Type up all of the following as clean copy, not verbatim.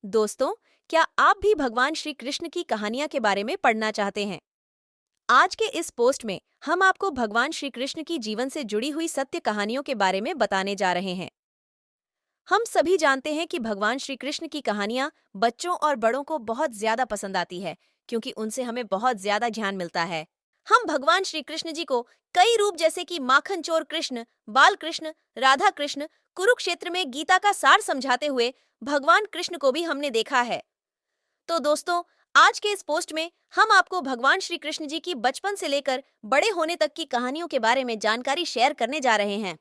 दोस्तों, क्या आप भी भगवान श्री कृष्ण की कहानियां के बारे में पढ़ना चाहते हैं? आज के इस पोस्ट में हम आपको भगवान श्री कृष्ण की जीवन से जुड़ी हुई सत्य कहानियों के बारे में बताने जा रहे हैं। हम सभी जानते हैं कि भगवान श्री कृष्ण की कहानियां बच्चों और बड़ों को बहुत ज्यादा पसंद आती है, क्योंकि उनसे हमें बहुत ज्यादा ज्ञान मिलता है। हम भगवान श्री कृष्ण जी को कई रूप जैसे कि माखन चोर कृष्ण, बाल कृष्ण, राधा कृष्ण, कुरुक्षेत्र में गीता का सार समझाते हुए भगवान कृष्ण को भी हमने देखा है। तो दोस्तों, आज के इस पोस्ट में हम आपको भगवान श्री कृष्ण जी की बचपन से लेकर बड़े होने तक की कहानियों के बारे में जानकारी शेयर करने जा रहे हैं।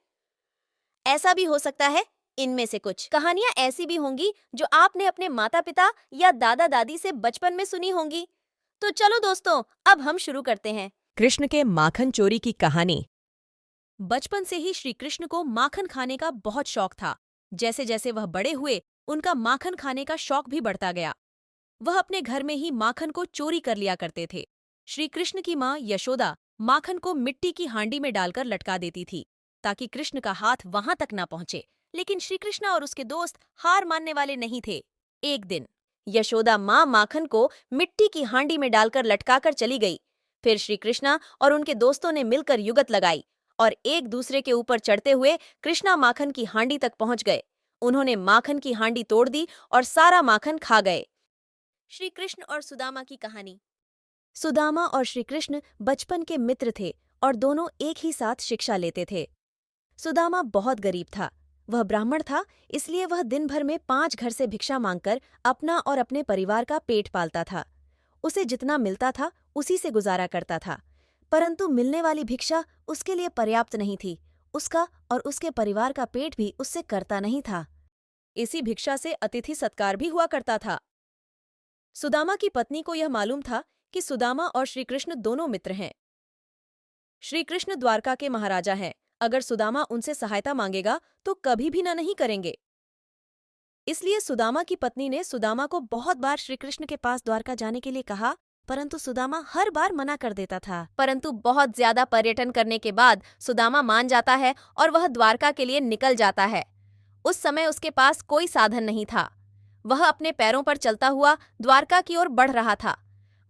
ऐसा भी हो सकता है इनमें से कुछ कहानियां ऐसी भी होंगी जो आपने अपने माता पिता या दादा दादी से बचपन में सुनी होंगी। तो चलो दोस्तों, अब हम शुरू करते हैं। कृष्ण के माखन चोरी की कहानी। बचपन से ही श्री कृष्ण को माखन खाने का बहुत शौक था। जैसे जैसे वह बड़े हुए, उनका माखन खाने का शौक भी बढ़ता गया। वह अपने घर में ही माखन को चोरी कर लिया करते थे। श्री कृष्ण की माँ यशोदा माखन को मिट्टी की हांडी में डालकर लटका देती थी, ताकि कृष्ण का हाथ वहां तक न पहुंचे। लेकिन श्री कृष्ण और उसके दोस्त हार मानने वाले नहीं थे। एक दिन यशोदा माँ माखन को मिट्टी की हांडी में डालकर लटकाकर चली गई। फिर श्री कृष्णा और उनके दोस्तों ने मिलकर युगत लगाई और एक दूसरे के ऊपर चढ़ते हुए कृष्णा माखन की हांडी तक पहुंच गए। उन्होंने माखन की हांडी तोड़ दी और सारा माखन खा गए। श्री कृष्ण और सुदामा की कहानी। सुदामा और श्री कृष्ण बचपन के मित्र थे और दोनों एक ही साथ शिक्षा लेते थे। सुदामा बहुत गरीब था। वह ब्राह्मण था, इसलिए वह दिन भर में 5 घर से भिक्षा मांगकर अपना और अपने परिवार का पेट पालता था। उसे जितना मिलता था उसी से गुजारा करता था, परंतु मिलने वाली भिक्षा उसके लिए पर्याप्त नहीं थी। उसका और उसके परिवार का पेट भी उससे करता नहीं था। इसी भिक्षा से अतिथि सत्कार भी हुआ करता था। सुदामा की पत्नी को यह मालूम था कि सुदामा और श्री कृष्ण दोनों मित्र हैं। श्री कृष्ण द्वारका के महाराजा हैं। अगर सुदामा उनसे सहायता मांगेगा तो कभी भी न नहीं करेंगे। इसलिए सुदामा की पत्नी ने सुदामा को बहुत बार श्री कृष्ण के पास द्वारका जाने के लिए कहा, परंतु सुदामा हर बार मना कर देता था। परंतु बहुत ज्यादा पर्यटन करने के बाद सुदामा मान जाता है और वह द्वारका के लिए निकल जाता है। उस समय उसके पास कोई साधन नहीं था। वह अपने पैरों पर चलता हुआ द्वारका की ओर बढ़ रहा था।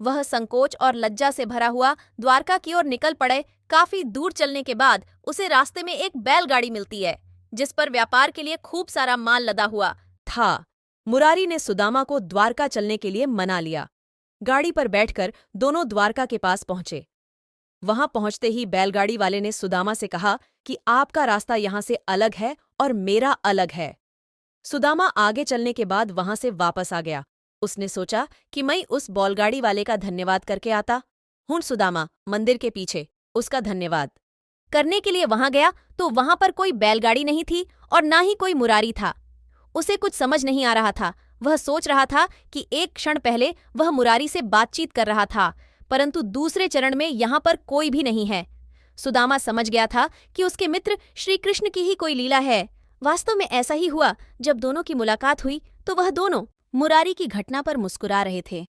वह संकोच और लज्जा से भरा हुआ द्वारका की ओर निकल पड़े। काफी दूर चलने के बाद उसे रास्ते में एक बैलगाड़ी मिलती है, जिस पर व्यापार के लिए खूब सारा माल लदा हुआ था। मुरारी ने सुदामा को द्वारका चलने के लिए मना लिया। गाड़ी पर बैठकर दोनों द्वारका के पास पहुंचे। वहां पहुंचते ही बैलगाड़ी वाले ने सुदामा से कहा कि आपका रास्ता यहां से अलग है और मेरा अलग है। सुदामा आगे चलने के बाद वहां से वापस आ गया। उसने सोचा कि मैं उस बैलगाड़ी वाले का धन्यवाद करके आता हूं। सुदामा मंदिर के पीछे उसका धन्यवाद करने के लिए वहां गया तो वहां पर कोई बैलगाड़ी नहीं थी और ना ही कोई मुरारी था। उसे कुछ समझ नहीं आ रहा था। वह सोच रहा था कि एक क्षण पहले वह मुरारी से बातचीत कर रहा था, परंतु दूसरे चरण में यहाँ पर कोई भी नहीं है। सुदामा समझ गया था कि उसके मित्र श्री कृष्ण की ही कोई लीला है। वास्तव में ऐसा ही हुआ। जब दोनों की मुलाकात हुई तो वह दोनों मुरारी की घटना पर मुस्कुरा रहे थे।